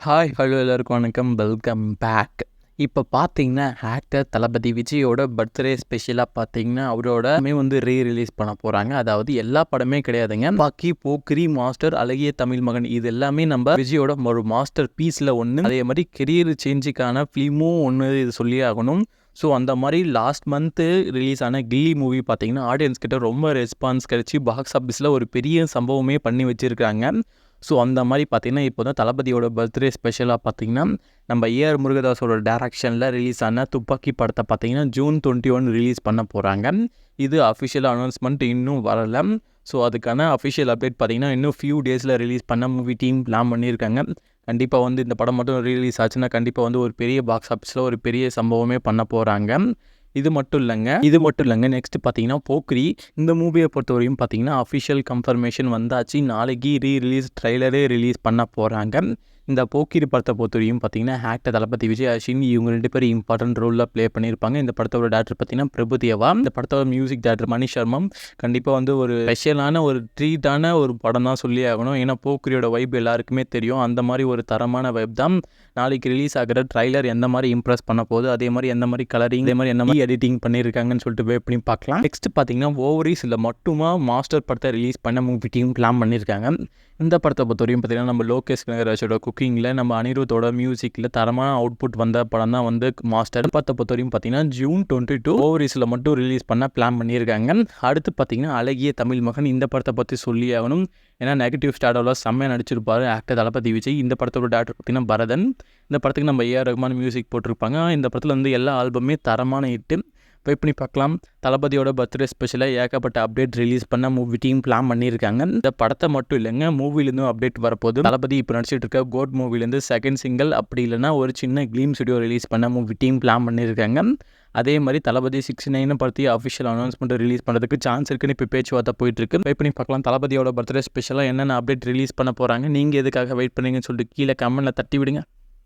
Hello எல்லாருக்கும் வணக்கம். Welcome back. இப்போ பார்த்தீங்கன்னா, ஆக்டர் தளபதி விஜயோட பர்த்டே ஸ்பெஷலாக பார்த்தீங்கன்னா, அவரோட ரிலீஸ் பண்ண போகிறாங்க. அதாவது எல்லா படமே கிடையாதுங்க. பாக்கி, போக்கிரி, மாஸ்டர், அழகிய தமிழ் மகன் இது எல்லாமே நம்ம விஜயோட ஒரு மாஸ்டர் பீஸில் ஒன்று. அதே மாதிரி கெரியர் சேஞ்சுக்கான ஃபிலிமும் ஒன்று இது சொல்லி ஆகணும். ஸோ அந்த மாதிரி லாஸ்ட் மந்த்து ரிலீஸ் ஆன கில்லி மூவி பார்த்தீங்கன்னா, ஆடியன்ஸ் கிட்ட ரொம்ப ரெஸ்பான்ஸ் கிடச்சி பாக்ஸ் ஆஃபீஸில் ஒரு பெரிய சம்பவமே பண்ணி வச்சுருக்காங்க. ஸோ அந்த மாதிரி பார்த்தீங்கன்னா, இப்போ தான் தளபதியோட பர்த்டே ஸ்பெஷலாக பார்த்தீங்கன்னா, நம்ம ஏஆர் முருகதாஸோட டைரக்ஷனில் ரிலீஸ் ஆன துப்பாக்கி படத்தை பார்த்தீங்கன்னா June 21 ரிலீஸ் பண்ண போகிறாங்க. இது அஃபிஷியல் அனௌன்ஸ்மெண்ட் இன்னும் வரலை. ஸோ அதுக்கான அஃபிஷியல் அப்டேட் பார்த்தீங்கன்னா, இன்னும் ஃபியூ டேஸில் ரிலீஸ் பண்ண மூவி டீம் பிளான் பண்ணியிருக்காங்க. கண்டிப்பாக இந்த படம் மட்டும் ரிலீஸ் ஆச்சுன்னா கண்டிப்பாக ஒரு பெரிய பாக்ஸ் ஆஃபீஸில் ஒரு பெரிய சம்பவமே பண்ண போகிறாங்க. இது மட்டும் இல்லைங்க நெக்ஸ்ட் பார்த்தீங்கன்னா, போக்கிரி இந்த மூவியை பொறுத்தவரையும் பார்த்தீங்கன்னா அஃபிஷியல் கன்ஃபர்மேஷன் வந்தாச்சு. நாளைக்கு ரிலீஸ் ட்ரைலரே ரிலீஸ் பண்ண போகிறாங்க. இந்த போக்கிரி படத்தை பொறுத்தவரையும் பார்த்தீங்கன்னா, ஆக்டர் தளபதி விஜய், அஸ்வின் இவங்க 2 பேரும் இம்பார்ட்டன்ட் ரோலில் ப்ளே பண்ணியிருப்பாங்க. இந்த படத்தோட டேரக்டர் பார்த்தீங்கன்னா பிரபுதேவா. இந்த படத்தோட மியூசிக் டேரக்டர் மணி சர்மம். கண்டிப்பாக ஒரு ஸ்பெஷலான ஒரு ட்ரீட்டான ஒரு படம் தான் சொல்லி ஆகணும். ஏன்னா போக்கிரியோட வைப் எல்லாருக்குமே தெரியும். அந்த மாதிரி ஒரு தரமான வைப் தான் நாளைக்கு ரிலீஸ் ஆகிற ட்ரைலர் எந்த மாதிரி இம்ப்ரெஸ் பண்ண போகுது, அதே மாதிரி எந்த மாதிரி கலரிங், அதே மாதிரி எந்த மாதிரி எடிட்டிங் பண்ணியிருக்காங்கன்னு சொல்லிட்டு வெயிட் பண்ணி பார்க்கலாம். நெக்ஸ்ட் பார்த்தீங்கன்னா, ஓவரீஸில் மட்டுமா மாஸ்டர் படத்தை ரிலீஸ் பண்ண மூவி டீம் பிளான் பண்ணியிருக்காங்க. இந்த படத்தை பொறுத்தவரையும் பார்த்தீங்கன்னா, நம்ம லோகேஷ் கனகராஜோட குக்கிங்கில், நம்ம அனிருத்தோட மியூசிக்கில் தரமான அவுட்புட் வந்த படம் தான் மாஸ்டர். படத்தை பொறுத்தவரையும் பார்த்தீங்கன்னா June 22 ஓவரீஸில் மட்டும் ரிலீஸ் பண்ண பிளான் பண்ணியிருக்காங்க. அடுத்து பார்த்தீங்கன்னா, அழகிய தமிழ் மகன் இந்த படத்தை பற்றி சொல்லி ஆகணும். ஏன்னா நெகட்டிவ் ஸ்டார்டோவில் செம்மையாக நடிச்சிருப்பாரு ஆக்டர் தளபதி விஜய். இந்த படத்தோட டேரக்டர் பார்த்தீங்கன்னா பரதன். இந்த படத்துக்கு நம்ம ஏஆர் ரகுமான் மியூசிக் போட்டிருப்பாங்க. இந்த படத்தில் எல்லா ஆல்பமே தரமான ஹிட்டு. வெயிட் பண்ணி பார்க்கலாம். தளபதியோட பர்த்டே ஸ்பெஷலாக ஏகப்பட்ட அப்டேட் ரிலீஸ் பண்ண மூவி டீம் பிளான் பண்ணியிருக்காங்க. இந்த படத்தை மட்டும் இல்லைங்க, மூவிலேருந்தும் அப்டேட் வரப்போகுது. தளபதி இப்போ நடிச்சிட்டு இருக்க கோட் மூவிலேருந்து செகண்ட் சிங்கிள், அப்படி இல்லைனா ஒரு சின்ன கிளீம் ஸ்டுடியோ ரிலீஸ் பண்ண மூவி டீம் பிளான் பண்ணியிருக்காங்க. அதே மாதிரி தளபதி 69 பற்றி அஃபிஷியல் அனௌன்ஸ்மெண்ட் ரிலீஸ் பண்ணுறதுக்கு சான்ஸ் இருக்குன்னு இப்போ பேச்சுவார்த்தை போயிட்டு இருக்கு. வெயிட் பண்ணி பார்க்கலாம். தளபதியோட பர்த்டே ஸ்பெஷலாக என்னென்ன அப்டேட் ரிலீஸ் பண்ண போகிறாங்க, நீங்கள் எதுக்காக வெயிட் பண்ணீங்கன்னு சொல்லிட்டு கீழே கமெண்ட்டில் தட்டி விடுங்க.